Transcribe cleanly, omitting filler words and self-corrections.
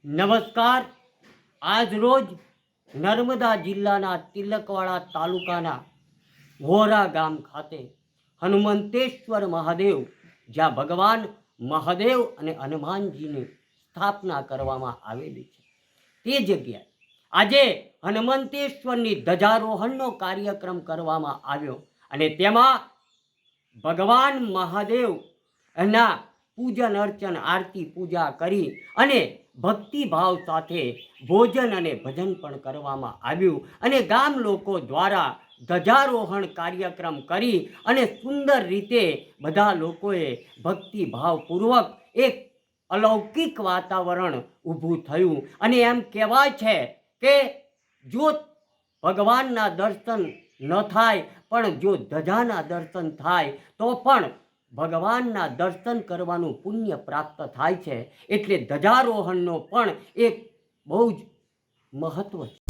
નમસ્કાર. આજ રોજ નર્મદા જિલ્લાના તિલકવાડા તાલુકાના વોરા ગામ ખાતે હનુમંતેશ્વર મહાદેવ, જ્યાં ભગવાન મહાદેવ અને હનુમાનજીની સ્થાપના કરવામાં આવેલી છે, તે જગ્યાએ આજે હનુમંતેશ્વરની ધ્વજારોહણનો કાર્યક્રમ કરવામાં આવ્યો અને તેમાં ભગવાન મહાદેવના પૂજન અર્ચન આરતી પૂજા કરી અને ભક્તિભાવ સાથે ભોજન અને ભજન પણ કરવામાં આવ્યું અને ગામ લોકો દ્વારા ધ્વજારોહણ કાર્યક્રમ કરી અને સુંદર રીતે બધા લોકોએ ભક્તિભાવપૂર્વક એક અલૌકિક વાતાવરણ ઊભું થયું અને એમ કહેવાય છે કે જો ભગવાનના દર્શન ન થાય પણ જો ધજાના દર્શન થાય તો પણ ભગવાનના દર્શન કરવાનું પુણ્ય પ્રાપ્ત થાય છે. એટલે ધજારોહણનો પણ એક બહુ જ મહત્વ છે.